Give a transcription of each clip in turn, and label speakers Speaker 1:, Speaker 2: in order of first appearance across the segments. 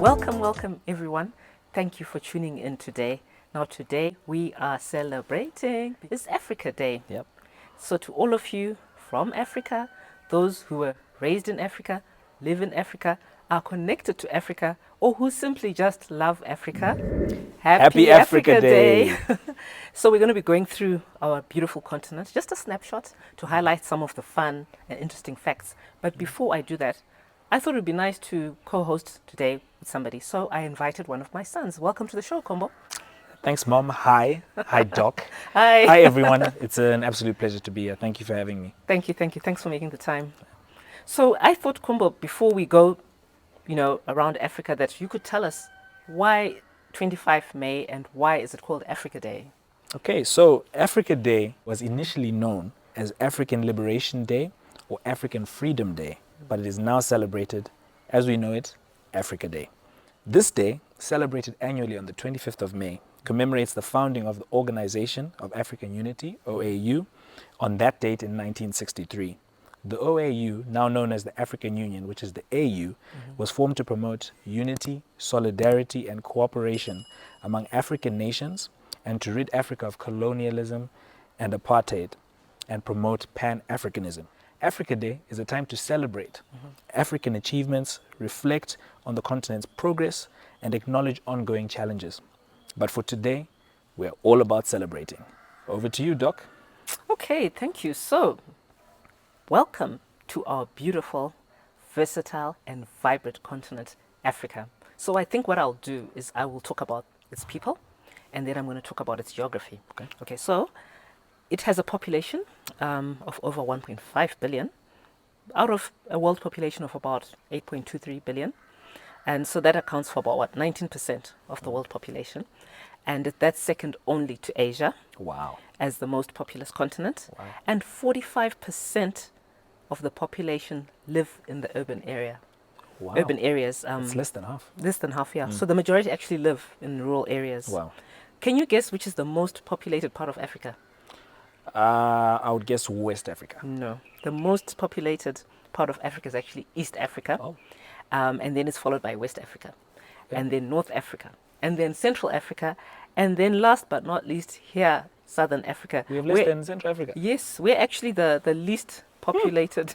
Speaker 1: Welcome everyone. Thank you for tuning in today. Now today we are celebrating, it's Africa Day.
Speaker 2: Yep.
Speaker 1: So to all of you from Africa, those who were raised in Africa, live in Africa, are connected to Africa, or who simply just love Africa,
Speaker 2: Happy Africa Day.
Speaker 1: So we're going to be going through our beautiful continent, just a snapshot to highlight some of the fun and interesting facts. But before I do that, I thought it would be nice to co-host today with somebody. So I invited one of my sons. Welcome to the show, Kombo.
Speaker 2: Thanks, Mom. Hi. Hi, Doc.
Speaker 1: Hi.
Speaker 2: Hi, everyone. It's an absolute pleasure to be here. Thank you for having me.
Speaker 1: Thank you. Thanks for making the time. So I thought, Kombo, before we go, around Africa, that you could tell us why 25 May and why is it called Africa Day?
Speaker 2: Okay, so Africa Day was initially known as African Liberation Day or African Freedom Day, but it is now celebrated, as we know it, Africa Day. This day, celebrated annually on the 25th of May, commemorates the founding of the Organization of African Unity, OAU, on that date in 1963. The OAU, now known as the African Union, which is the AU, was formed to promote unity, solidarity, and cooperation among African nations and to rid Africa of colonialism and apartheid and promote Pan-Africanism. Africa Day is a time to celebrate African achievements, reflect on the continent's progress, and acknowledge ongoing challenges. But for today, we're all about celebrating. Over to you, Doc.
Speaker 1: Okay, thank you. So, welcome to our beautiful, versatile, and vibrant continent, Africa. So I think what I'll do is I will talk about its people, and then I'm going to talk about its geography. Okay, so it has a population of over 1.5 billion, out of a world population of about 8.23 billion. And so that accounts for about, 19% of the world population. And that's second only to Asia.
Speaker 2: Wow.
Speaker 1: As the most populous continent.
Speaker 2: Wow.
Speaker 1: And 45% of the population live in the urban area.
Speaker 2: Wow.
Speaker 1: Urban areas.
Speaker 2: It's less than half.
Speaker 1: Less than half, yeah. So the majority actually live in rural areas.
Speaker 2: Wow.
Speaker 1: Can you guess which is the most populated part of Africa?
Speaker 2: I would guess West Africa.
Speaker 1: No. The most populated part of Africa is actually East Africa.
Speaker 2: Oh.
Speaker 1: And then it's followed by West Africa. Yeah. And then North Africa. And then Central Africa. And then last but not least, here, Southern Africa.
Speaker 2: We have less than Central Africa.
Speaker 1: Yes, we're actually the least populated,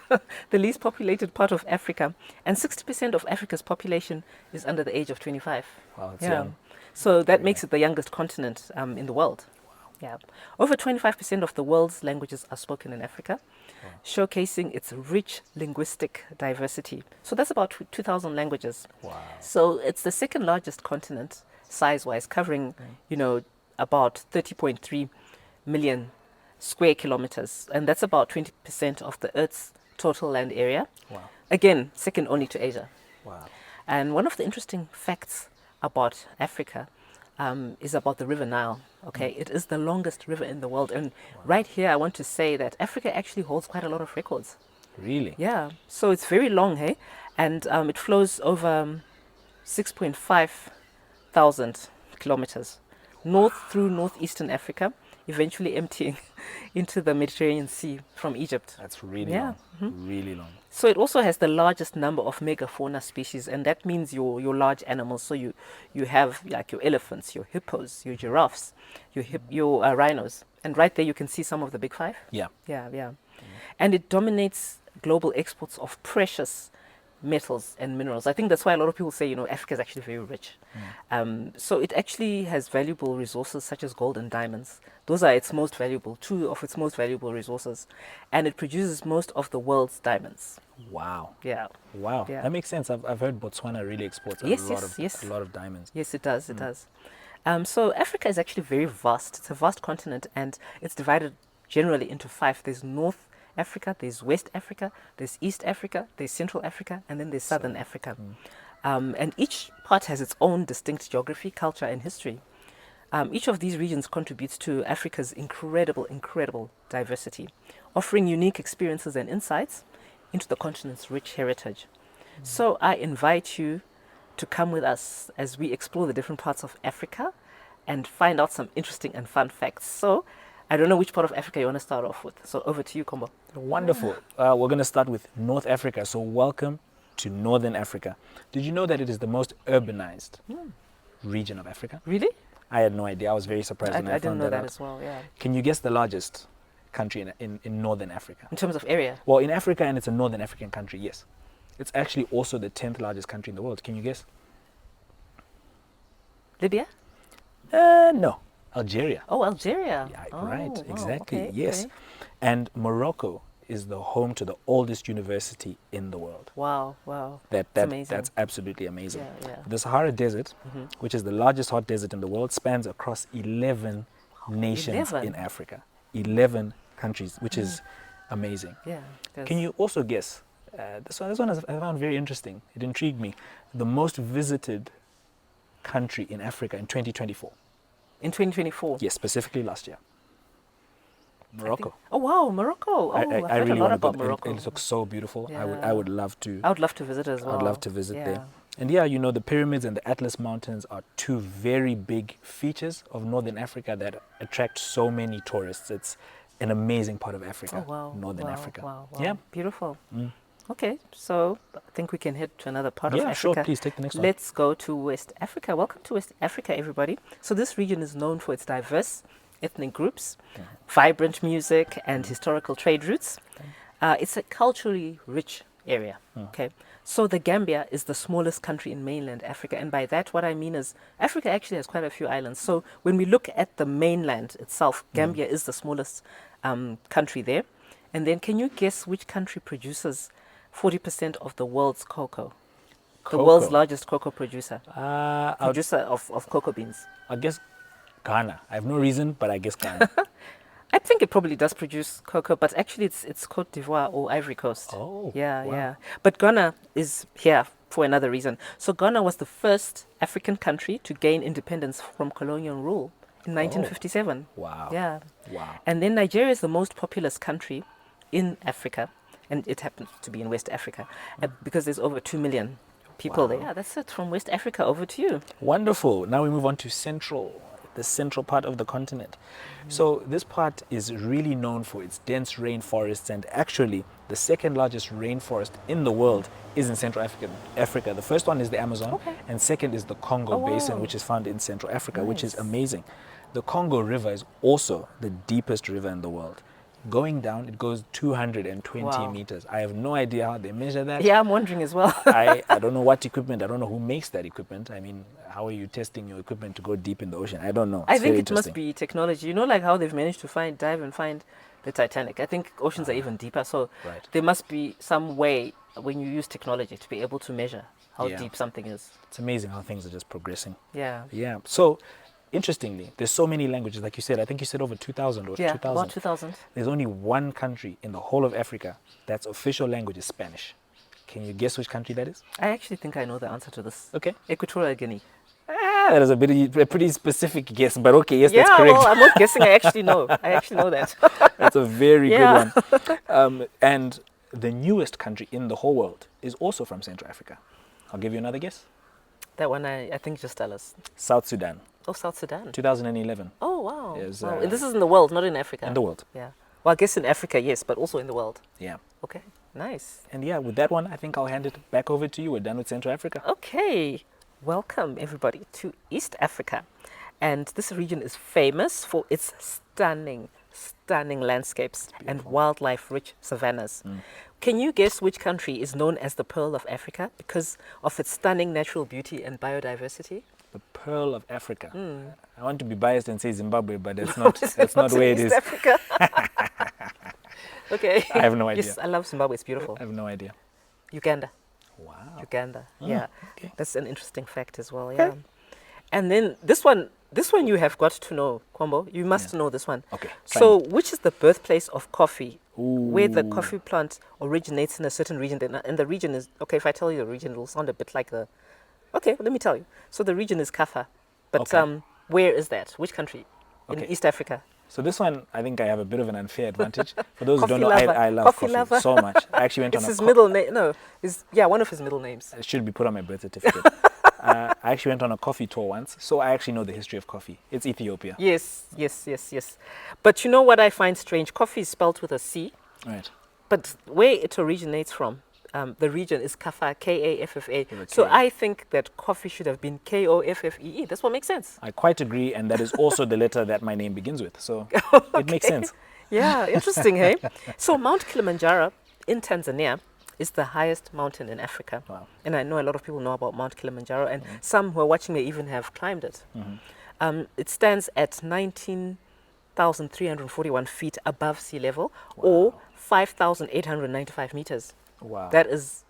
Speaker 1: the least populated part of Africa. And 60% of Africa's population is under the age of 25.
Speaker 2: Wow, that's young.
Speaker 1: So that makes it the youngest continent in the world. Wow. Yeah. Over 25% of the world's languages are spoken in Africa, showcasing its rich linguistic diversity. So that's about 2,000 languages.
Speaker 2: Wow. So
Speaker 1: it's the second largest continent size-wise, covering, about 30.3 million square kilometers. And that's about 20% of the Earth's total land area.
Speaker 2: Wow.
Speaker 1: Again, second only to Asia.
Speaker 2: Wow.
Speaker 1: And one of the interesting facts about Africa is about the River Nile. Okay, it is the longest river in the world. And right here, I want to say that Africa actually holds quite a lot of records.
Speaker 2: Really?
Speaker 1: Yeah. So it's very long, hey? And it flows over 6.5 thousand kilometers north through northeastern Africa, eventually emptying into the Mediterranean Sea from Egypt.
Speaker 2: That's really long. Really long.
Speaker 1: So it also has the largest number of megafauna species, and that means your large animals. So you have like your elephants, your hippos, your giraffes, your rhinos, and right there you can see some of the big five.
Speaker 2: Yeah.
Speaker 1: And it dominates global exports of precious metals and minerals. I think that's why a lot of people say, Africa is actually very rich. So it actually has valuable resources such as gold and diamonds. Those are two of its most valuable resources. And it produces most of the world's diamonds.
Speaker 2: Wow.
Speaker 1: Yeah.
Speaker 2: Wow.
Speaker 1: Yeah.
Speaker 2: That makes sense. I've heard Botswana really exports a lot of diamonds.
Speaker 1: Yes, it does. It does. So Africa is actually very vast. It's a vast continent, and it's divided generally into 5. There's North Africa, there's West Africa, there's East Africa, there's Central Africa, and then there's Southern Africa. And each part has its own distinct geography, culture, and history. Each of these regions contributes to Africa's incredible diversity, offering unique experiences and insights into the continent's rich heritage. So I invite you to come with us as we explore the different parts of Africa and find out some interesting and fun facts. So I don't know which part of Africa you want to start off with. So over to you, Kombo.
Speaker 2: Wonderful. We're going to start with North Africa. So welcome to northern Africa. Did you know that it is the most urbanized region of Africa?
Speaker 1: Really?
Speaker 2: I had no idea. I was very surprised when I
Speaker 1: didn't
Speaker 2: found
Speaker 1: know
Speaker 2: that
Speaker 1: that
Speaker 2: out.
Speaker 1: as well, yeah.
Speaker 2: Can you guess the largest country in northern Africa?
Speaker 1: In terms of area?
Speaker 2: Well, in Africa, and it's a northern African country, yes. It's actually also the 10th largest country in the world. Can you guess?
Speaker 1: Libya?
Speaker 2: No. Algeria.
Speaker 1: Oh, Algeria.
Speaker 2: Yeah,
Speaker 1: Oh,
Speaker 2: right,
Speaker 1: wow,
Speaker 2: exactly,
Speaker 1: okay,
Speaker 2: yes.
Speaker 1: okay.
Speaker 2: And Morocco is the home to the oldest university in the world.
Speaker 1: Wow, wow.
Speaker 2: That's
Speaker 1: amazing.
Speaker 2: That's absolutely amazing.
Speaker 1: Yeah, yeah.
Speaker 2: The Sahara Desert, which is the largest hot desert in the world, spans across 11 nations
Speaker 1: 11?
Speaker 2: in Africa. 11 countries, which is amazing.
Speaker 1: Yeah.
Speaker 2: Can you also guess? This one I found very interesting. It intrigued me. The most visited country in Africa in 2024.
Speaker 1: In 2024?
Speaker 2: Yes, specifically last year. Morocco.
Speaker 1: Oh, wow, Morocco. Oh, I've heard a lot
Speaker 2: want to
Speaker 1: about
Speaker 2: go.
Speaker 1: Morocco.
Speaker 2: It looks so beautiful. I
Speaker 1: Yeah.
Speaker 2: would love to.
Speaker 1: I would love to visit as well.
Speaker 2: I'd love to visit
Speaker 1: Yeah.
Speaker 2: there. And yeah, you know, the pyramids and the Atlas Mountains are two very big features of Northern Africa that attract so many tourists. It's an amazing part of Africa,
Speaker 1: Oh, wow.
Speaker 2: Northern
Speaker 1: wow,
Speaker 2: Africa.
Speaker 1: Wow, wow.
Speaker 2: Yeah.
Speaker 1: Beautiful. Okay, so I think we can head to another part of
Speaker 2: Yeah,
Speaker 1: Africa.
Speaker 2: sure. Please take the next one.
Speaker 1: Let's go to West Africa. Welcome to West Africa, everybody. So this region is known for its diverse ethnic groups, vibrant music, and historical trade routes. It's a culturally rich area. Okay, so the Gambia is the smallest country in mainland Africa, and by that what I mean is Africa actually has quite a few islands. So when we look at the mainland itself, Gambia is the smallest country there. And then can you guess which country produces 40% of the world's cocoa? The world's
Speaker 2: Cocoa.
Speaker 1: largest cocoa producer.
Speaker 2: I'll
Speaker 1: Producer of cocoa beans.
Speaker 2: guess Ghana. I have no reason, but I guess Ghana.
Speaker 1: I think it probably does produce cocoa, but actually it's Cote d'Ivoire or Ivory Coast.
Speaker 2: Oh,
Speaker 1: Yeah,
Speaker 2: wow.
Speaker 1: yeah. But Ghana is here for another reason. So Ghana was the first African country to gain independence from colonial rule in 1957.
Speaker 2: Wow.
Speaker 1: Yeah.
Speaker 2: Wow.
Speaker 1: And then Nigeria is the most populous country in Africa, and it happens to be in West Africa because there's over 2 million people there. Yeah, that's it. From West Africa, over to you.
Speaker 2: Wonderful. Now we move on to the central part of the continent. So this part is really known for its dense rainforests, and actually the second largest rainforest in the world is in Central Africa. The first one is the Amazon,
Speaker 1: Okay.
Speaker 2: and second is the Congo
Speaker 1: Oh,
Speaker 2: Basin,
Speaker 1: wow.
Speaker 2: which is found in Central Africa, which is
Speaker 1: Nice.
Speaker 2: amazing. The Congo River is also the deepest river in the world. Going down, it goes 220
Speaker 1: Wow.
Speaker 2: meters. I have no idea how they measure that.
Speaker 1: Yeah, I'm wondering as well.
Speaker 2: I don't know what equipment, I don't know who makes that equipment. I mean, how are you testing your equipment to go deep in the ocean? I don't know.
Speaker 1: I
Speaker 2: It's
Speaker 1: think
Speaker 2: very
Speaker 1: it must
Speaker 2: interesting.
Speaker 1: be technology. You know, like how they've managed to dive and find the Titanic. I think oceans are even deeper. So
Speaker 2: Right.
Speaker 1: there must be some way when you use technology to be able to measure how
Speaker 2: Yeah.
Speaker 1: deep something is.
Speaker 2: It's amazing how things are just progressing.
Speaker 1: Yeah.
Speaker 2: Yeah. So, interestingly, there's so many languages. Like you said, I think you said over 2,000 or
Speaker 1: Yeah,
Speaker 2: 2,000.
Speaker 1: about 2000.
Speaker 2: There's only one country in the whole of Africa that's official language is Spanish. Can you guess which country that is?
Speaker 1: I actually think I know the answer to this.
Speaker 2: Okay.
Speaker 1: Equatorial Guinea.
Speaker 2: That is a pretty specific guess, but okay, yes,
Speaker 1: Yeah,
Speaker 2: that's correct.
Speaker 1: well, I'm not guessing. I actually know. I actually know that.
Speaker 2: That's a very
Speaker 1: Yeah.
Speaker 2: good one. And the newest country in the whole world is also from Central Africa. I'll give you another guess.
Speaker 1: That one, I think just tell us.
Speaker 2: South Sudan,
Speaker 1: Oh, South Sudan.
Speaker 2: 2011
Speaker 1: Oh, wow.
Speaker 2: Is,
Speaker 1: Wow. And this is in the world, not in Africa.
Speaker 2: in the world.
Speaker 1: Yeah. Well, I guess in Africa, yes, but also in the world.
Speaker 2: Yeah.
Speaker 1: Okay. Nice.
Speaker 2: And yeah, with that one, I think I'll hand it back over to you. We're done with Central Africa.
Speaker 1: Okay. Welcome, everybody, to East Africa. And this region is famous for its stunning landscapes and wildlife-rich savannas. Can you guess which country is known as the Pearl of Africa because of its stunning natural beauty and biodiversity?
Speaker 2: The Pearl of Africa. I want to be biased and say Zimbabwe, but that's not where it
Speaker 1: East
Speaker 2: is.
Speaker 1: Africa. Okay.
Speaker 2: I have no idea.
Speaker 1: Yes, I love Zimbabwe. It's beautiful.
Speaker 2: I have no idea.
Speaker 1: Uganda.
Speaker 2: Wow.
Speaker 1: Uganda. Yeah.
Speaker 2: Okay.
Speaker 1: That's an interesting fact as well. Yeah. And then this one you have got to know, Kombo. You must know this one.
Speaker 2: Okay.
Speaker 1: So, which is the birthplace of coffee? Where the
Speaker 2: Ooh.
Speaker 1: coffee plant originates in a certain region. And the region is, okay, if I tell you the region, it'll sound a bit like the... Okay, let me tell you. So the region is Kaffa. But
Speaker 2: Okay.
Speaker 1: where is that? Which country? In
Speaker 2: Okay.
Speaker 1: East Africa.
Speaker 2: So this one, I think I have a bit of an unfair advantage. For those who
Speaker 1: Coffee
Speaker 2: don't know,
Speaker 1: lover.
Speaker 2: I love
Speaker 1: Coffee
Speaker 2: coffee
Speaker 1: lover.
Speaker 2: so much. I actually went
Speaker 1: It's
Speaker 2: on a
Speaker 1: his middle name. No, one of his middle names.
Speaker 2: It should be put on my birth certificate. I actually went on a coffee tour once, so I actually know the history of coffee. It's Ethiopia.
Speaker 1: Yes. But you know what I find strange? Coffee is spelled with a C,
Speaker 2: Right.
Speaker 1: but where it originates from the region is Kaffa, Kaffa.
Speaker 2: With a
Speaker 1: So
Speaker 2: K.
Speaker 1: I think that coffee should have been Koffee. That's what makes sense.
Speaker 2: I quite agree, and that is also the letter that my name begins with. So it makes sense.
Speaker 1: Yeah, interesting, hey? So Mount Kilimanjaro in Tanzania is the highest mountain in Africa.
Speaker 2: Wow.
Speaker 1: And I know a lot of people know about Mount Kilimanjaro, and some who are watching may even have climbed it. It stands at 19,341 feet above sea level, or 5,895 meters.
Speaker 2: Wow.
Speaker 1: That is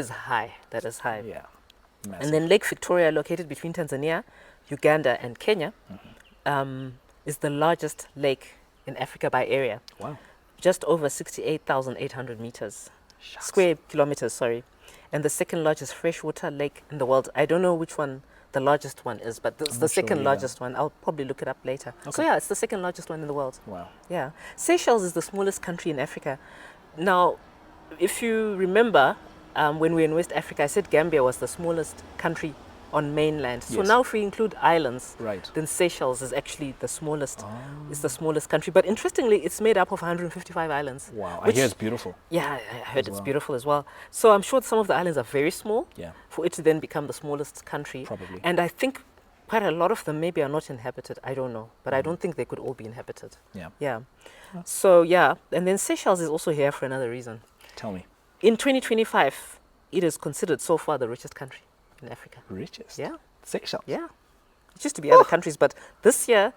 Speaker 1: high. That is high.
Speaker 2: Yeah. Massive.
Speaker 1: And then Lake Victoria, located between Tanzania, Uganda, and Kenya, is the largest lake in Africa by area.
Speaker 2: Wow.
Speaker 1: Just over 68,800 meters.
Speaker 2: Shucks.
Speaker 1: Square kilometers, sorry. And the second largest freshwater lake in the world. I don't know which one the largest one is, but it's
Speaker 2: I'm
Speaker 1: the
Speaker 2: not sure
Speaker 1: second
Speaker 2: either.
Speaker 1: largest one. I'll probably look it up later. So
Speaker 2: Okay.
Speaker 1: yeah, it's the second largest one in the world.
Speaker 2: Wow.
Speaker 1: Yeah. Seychelles is the smallest country in Africa. Now, if you remember, when we were in West Africa, I said Gambia was the smallest country on mainland. So
Speaker 2: Yes.
Speaker 1: now if we include islands,
Speaker 2: Right.
Speaker 1: then Seychelles is actually the smallest. It's the smallest country. But interestingly, it's made up of 155 islands.
Speaker 2: Wow. I
Speaker 1: which-
Speaker 2: hear it's beautiful.
Speaker 1: Yeah, I heard
Speaker 2: As
Speaker 1: it's
Speaker 2: well.
Speaker 1: beautiful as well. So I'm sure some of the islands are very small
Speaker 2: Yeah.
Speaker 1: for it to then become the smallest country.
Speaker 2: Probably.
Speaker 1: And I think quite a lot of them maybe are not inhabited. I don't know. But I don't think they could all be inhabited.
Speaker 2: Yeah.
Speaker 1: Yeah. So yeah, and then Seychelles is also here for another reason.
Speaker 2: Tell me.
Speaker 1: In 2025, it is considered so far the richest country in Africa.
Speaker 2: Richest.
Speaker 1: Yeah,
Speaker 2: Seychelles.
Speaker 1: yeah. It used to be other countries, but this year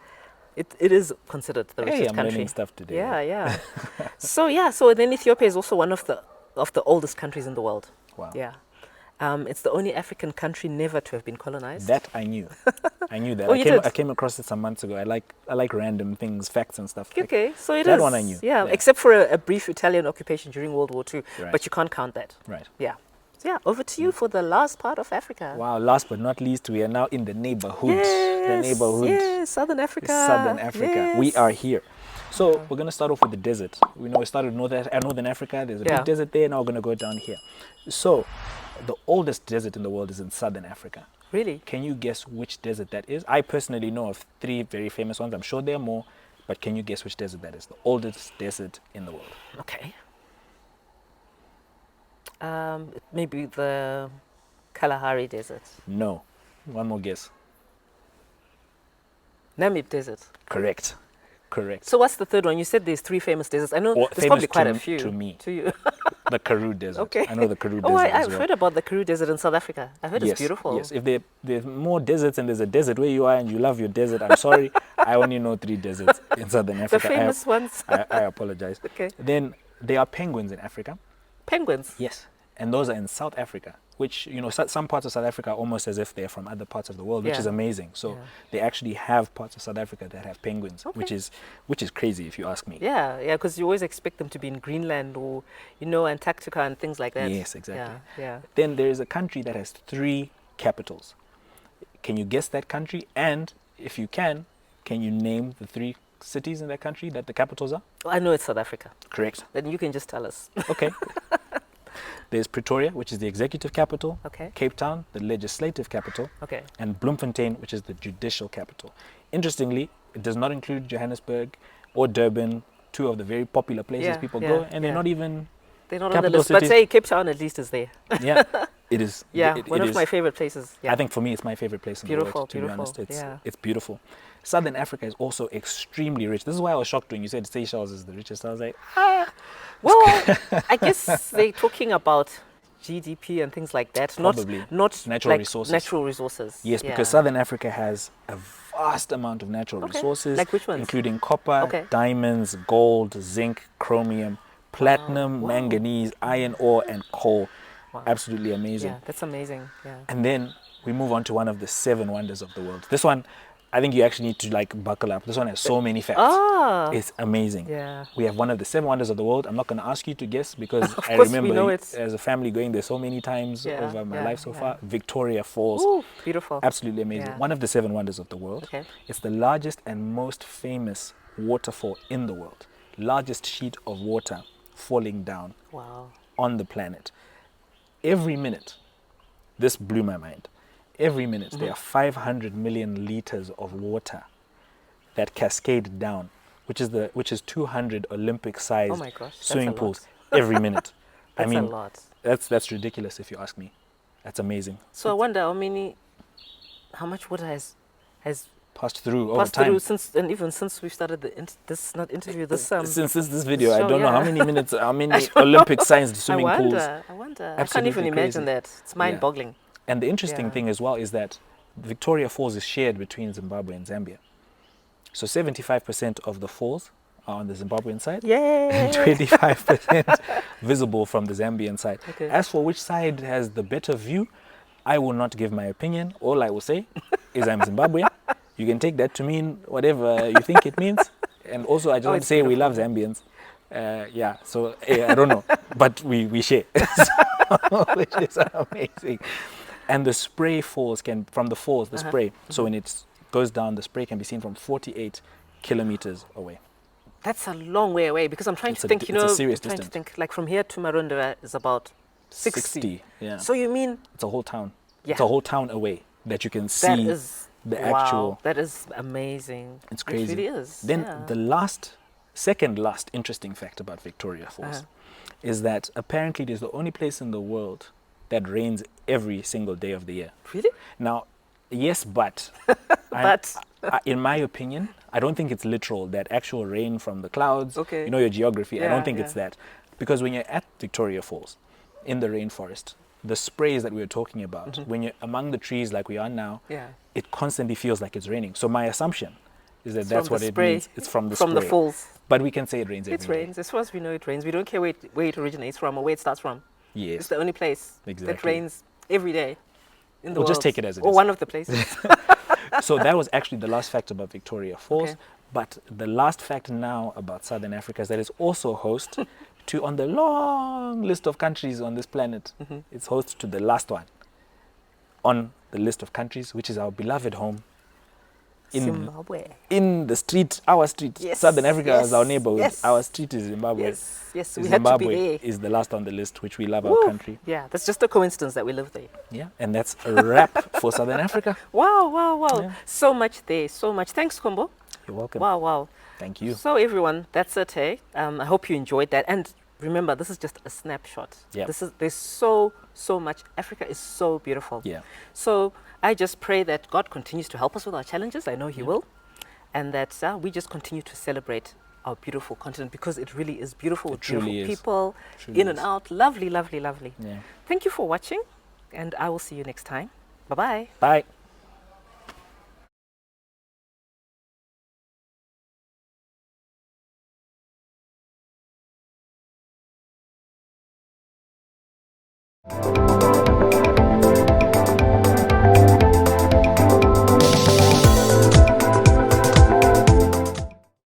Speaker 1: it is considered the
Speaker 2: Hey,
Speaker 1: richest
Speaker 2: I'm
Speaker 1: country.
Speaker 2: learning stuff today.
Speaker 1: Yeah, yeah. so then Ethiopia is also one of the oldest countries in the world.
Speaker 2: Wow.
Speaker 1: Yeah. It's the only African country never to have been colonized.
Speaker 2: That I knew. I knew that.
Speaker 1: Oh, you did?
Speaker 2: I came across it some months ago. I like random things, facts and stuff. Like,
Speaker 1: Okay, so it is.
Speaker 2: that one I knew.
Speaker 1: Yeah,
Speaker 2: Yeah.
Speaker 1: except for a brief Italian occupation during World War II.
Speaker 2: Right.
Speaker 1: But you can't count that.
Speaker 2: right.
Speaker 1: Yeah. So yeah, over to you for the last part of Africa.
Speaker 2: Wow. Last but not least, we are now in the neighborhood. The neighborhood.
Speaker 1: Yes, Southern Africa.
Speaker 2: Southern Africa. We
Speaker 1: Yes.
Speaker 2: are here. So we're going to start off with the desert. We know we started Northern Africa. There's a
Speaker 1: Yeah.
Speaker 2: big desert there. Now we're going to go down here. So the oldest desert in the world is in Southern Africa.
Speaker 1: Really?
Speaker 2: Can you guess which desert that is? I personally know of 3 very famous ones. I'm sure there are more. But can you guess which desert that is? The oldest desert in the world.
Speaker 1: Okay. Maybe the Kalahari Desert.
Speaker 2: No. One more guess.
Speaker 1: Namib Desert.
Speaker 2: Correct. Correct.
Speaker 1: So what's the third one? You said there's 3 famous deserts. I know
Speaker 2: Well,
Speaker 1: there's probably
Speaker 2: famous
Speaker 1: quite
Speaker 2: to
Speaker 1: a
Speaker 2: me-
Speaker 1: few.
Speaker 2: to me.
Speaker 1: To you.
Speaker 2: The Karoo Desert.
Speaker 1: Okay.
Speaker 2: I know the Karoo
Speaker 1: Oh,
Speaker 2: Desert as
Speaker 1: I've
Speaker 2: well.
Speaker 1: heard about the Karoo Desert in South Africa. I've heard
Speaker 2: Yes,
Speaker 1: it's beautiful.
Speaker 2: Yes, if there's more deserts and there's a desert where you are and you love your desert, I'm sorry. I only know 3 deserts in Southern
Speaker 1: The
Speaker 2: Africa.
Speaker 1: famous ones.
Speaker 2: I apologize.
Speaker 1: Okay.
Speaker 2: Then there are penguins in Africa.
Speaker 1: Penguins.
Speaker 2: Yes. And those are in South Africa, which, some parts of South Africa are almost as if they're from other parts of the world, which
Speaker 1: Yeah.
Speaker 2: is amazing. So
Speaker 1: Yeah.
Speaker 2: they actually have parts of South Africa that have penguins,
Speaker 1: Okay.
Speaker 2: which is crazy if you ask me.
Speaker 1: Yeah, yeah, because you always expect them to be in Greenland or, Antarctica and things like that.
Speaker 2: Yes, exactly.
Speaker 1: Yeah,
Speaker 2: Then there is a country that has 3 capitals. Can you guess that country? And if you can you name the 3 cities in that country that the capitals are?
Speaker 1: Well, I know it's South Africa.
Speaker 2: Correct.
Speaker 1: Then you can just tell us.
Speaker 2: Okay. There's Pretoria, which is the executive capital.
Speaker 1: Okay.
Speaker 2: Cape Town, the legislative capital.
Speaker 1: Okay.
Speaker 2: And Bloemfontein, which is the judicial capital. Interestingly, it does not include Johannesburg or Durban, 2 of the very popular places
Speaker 1: Yeah,
Speaker 2: people
Speaker 1: yeah,
Speaker 2: go, and they're
Speaker 1: yeah.
Speaker 2: not even,
Speaker 1: They're not on the
Speaker 2: Capital
Speaker 1: list, but
Speaker 2: cities.
Speaker 1: say Cape Town at least is there.
Speaker 2: yeah, it is.
Speaker 1: Yeah,
Speaker 2: it
Speaker 1: one of
Speaker 2: is.
Speaker 1: my favorite places. Yeah.
Speaker 2: I think for me, it's my favorite place in the
Speaker 1: Beautiful,
Speaker 2: world, to be
Speaker 1: beautiful,
Speaker 2: honest.
Speaker 1: yeah.
Speaker 2: It's beautiful. Southern Africa is also extremely rich. This is why I was shocked when you said Seychelles is the richest. I was like,
Speaker 1: Well, I guess they're talking about GDP and things like that.
Speaker 2: Probably.
Speaker 1: Not
Speaker 2: Natural
Speaker 1: like
Speaker 2: resources.
Speaker 1: Natural resources.
Speaker 2: yes,
Speaker 1: Yeah.
Speaker 2: because Southern Africa has a vast amount of natural
Speaker 1: Okay.
Speaker 2: resources,
Speaker 1: Like which ones?
Speaker 2: including copper,
Speaker 1: Okay.
Speaker 2: diamonds, gold, zinc, chromium, platinum,
Speaker 1: Wow.
Speaker 2: manganese, iron ore, and coal.
Speaker 1: Wow.
Speaker 2: Absolutely amazing.
Speaker 1: Yeah, that's amazing. Yeah.
Speaker 2: And then we move on to one of the 7 wonders of the world. This one, I think you actually need to buckle up. This one has so many facts.
Speaker 1: Ah.
Speaker 2: It's amazing.
Speaker 1: Yeah.
Speaker 2: We have one of the 7 wonders of the world. I'm not going to ask you to guess because I
Speaker 1: course we
Speaker 2: remember
Speaker 1: know it.
Speaker 2: as a family going there so many times
Speaker 1: Yeah,
Speaker 2: over my
Speaker 1: yeah,
Speaker 2: life so
Speaker 1: yeah.
Speaker 2: far. Victoria Falls.
Speaker 1: Ooh, beautiful.
Speaker 2: Absolutely amazing.
Speaker 1: Yeah.
Speaker 2: One of the 7 wonders of the world.
Speaker 1: Okay.
Speaker 2: It's the largest and most famous waterfall in the world. Largest sheet of water falling down
Speaker 1: Wow.
Speaker 2: on the planet. Every minute, this blew my mind. Every minute, there are 500 million liters of water that cascade down, which is 200 Olympic-sized
Speaker 1: Oh my gosh, that's
Speaker 2: swimming
Speaker 1: a lot.
Speaker 2: pools every minute.
Speaker 1: That's
Speaker 2: I mean,
Speaker 1: a lot.
Speaker 2: That's ridiculous if you ask me. That's amazing.
Speaker 1: So I wonder how much water has
Speaker 2: Passed through over
Speaker 1: passed
Speaker 2: time.
Speaker 1: through since, and even since we started this not interview, this
Speaker 2: Since this video, I
Speaker 1: show,
Speaker 2: don't know how
Speaker 1: yeah.
Speaker 2: many minutes, how many Olympic-sized swimming pools.
Speaker 1: I wonder. I can't
Speaker 2: Absolutely
Speaker 1: even imagine
Speaker 2: crazy.
Speaker 1: that. It's mind-boggling.
Speaker 2: And the interesting
Speaker 1: Yeah.
Speaker 2: thing as well is that Victoria Falls is shared between Zimbabwe and Zambia. So 75% of the falls are on the Zimbabwean side, and
Speaker 1: Yay!
Speaker 2: 25% visible from the Zambian side.
Speaker 1: Okay.
Speaker 2: As for which side has the better view, I will not give my opinion. All I will say is I'm Zimbabwean. You can take that to mean whatever you think it means. And also, I just want to
Speaker 1: it's
Speaker 2: say we love
Speaker 1: beautiful.
Speaker 2: Zambians. So I don't know, but we share, which is amazing. And the spray falls from the falls, the spray. So when it goes down, the spray can be seen from 48 kilometers away.
Speaker 1: That's a long way away, because I'm trying
Speaker 2: It's
Speaker 1: to
Speaker 2: a
Speaker 1: think,
Speaker 2: di- it's a serious
Speaker 1: trying to
Speaker 2: distance.
Speaker 1: think, like from here to Marunda is about 60.
Speaker 2: Yeah.
Speaker 1: So you mean
Speaker 2: It's a whole town.
Speaker 1: Yeah.
Speaker 2: It's a whole town away that you can
Speaker 1: that
Speaker 2: see
Speaker 1: is
Speaker 2: the
Speaker 1: wow,
Speaker 2: actual.
Speaker 1: that is amazing.
Speaker 2: It's crazy.
Speaker 1: It really is.
Speaker 2: Then
Speaker 1: yeah.
Speaker 2: the second last interesting fact about Victoria Falls is that apparently it is the only place in the world that rains every single day of the year.
Speaker 1: Really?
Speaker 2: Now, yes, but
Speaker 1: But
Speaker 2: in my opinion, I don't think it's literal, that actual rain from the clouds.
Speaker 1: Okay.
Speaker 2: You know your geography. I
Speaker 1: Yeah,
Speaker 2: don't think
Speaker 1: yeah.
Speaker 2: it's that. Because when you're at Victoria Falls, in the rainforest, the sprays that we were talking about, when you're among the trees like we are now,
Speaker 1: yeah.
Speaker 2: it constantly feels like it's raining. So my assumption is that
Speaker 1: It's
Speaker 2: that's
Speaker 1: from
Speaker 2: what
Speaker 1: the
Speaker 2: it
Speaker 1: spray.
Speaker 2: means. It's from the
Speaker 1: From
Speaker 2: spray.
Speaker 1: the falls.
Speaker 2: But we can say it rains
Speaker 1: It
Speaker 2: every day.
Speaker 1: rains. As far as we know, it rains. We don't care where it originates from or where it starts from.
Speaker 2: Yes.
Speaker 1: It's the only place that
Speaker 2: Exactly.
Speaker 1: rains every day in the
Speaker 2: We'll
Speaker 1: world.
Speaker 2: just take it as it
Speaker 1: or
Speaker 2: is.
Speaker 1: one of the places.
Speaker 2: So that was actually the last fact about Victoria Falls.
Speaker 1: Okay.
Speaker 2: But the last fact now about Southern Africa is that it's also host to, on the long list of countries on this planet, it's host to the last one on the list of countries, which is our beloved home
Speaker 1: Zimbabwe.
Speaker 2: in the street, our street.
Speaker 1: Yes,
Speaker 2: Southern Africa is our
Speaker 1: yes,
Speaker 2: neighborhood.
Speaker 1: yes.
Speaker 2: Our street is Zimbabwe.
Speaker 1: Yes, we had to be
Speaker 2: Zimbabwe
Speaker 1: there.
Speaker 2: is the last on the list, which we love
Speaker 1: Woo.
Speaker 2: our country.
Speaker 1: Yeah, that's just a coincidence that we live there.
Speaker 2: Yeah, and that's a wrap for Southern Africa.
Speaker 1: Wow.
Speaker 2: Yeah.
Speaker 1: So much there, so much. Thanks, Kombo.
Speaker 2: You're welcome.
Speaker 1: Wow.
Speaker 2: Thank you.
Speaker 1: So everyone, that's it, hey? I hope you enjoyed that. And remember, this is just a snapshot.
Speaker 2: Yep.
Speaker 1: There's so much. Africa is so beautiful.
Speaker 2: Yeah.
Speaker 1: So I just pray that God continues to help us with our challenges. I know He will. And that we just continue to celebrate our beautiful continent, because it really is beautiful with beautiful
Speaker 2: truly is.
Speaker 1: people,
Speaker 2: Truly
Speaker 1: in and
Speaker 2: is.
Speaker 1: out. Lovely.
Speaker 2: Yeah.
Speaker 1: Thank you for watching, and I will see you next time. Bye-bye.
Speaker 2: Bye.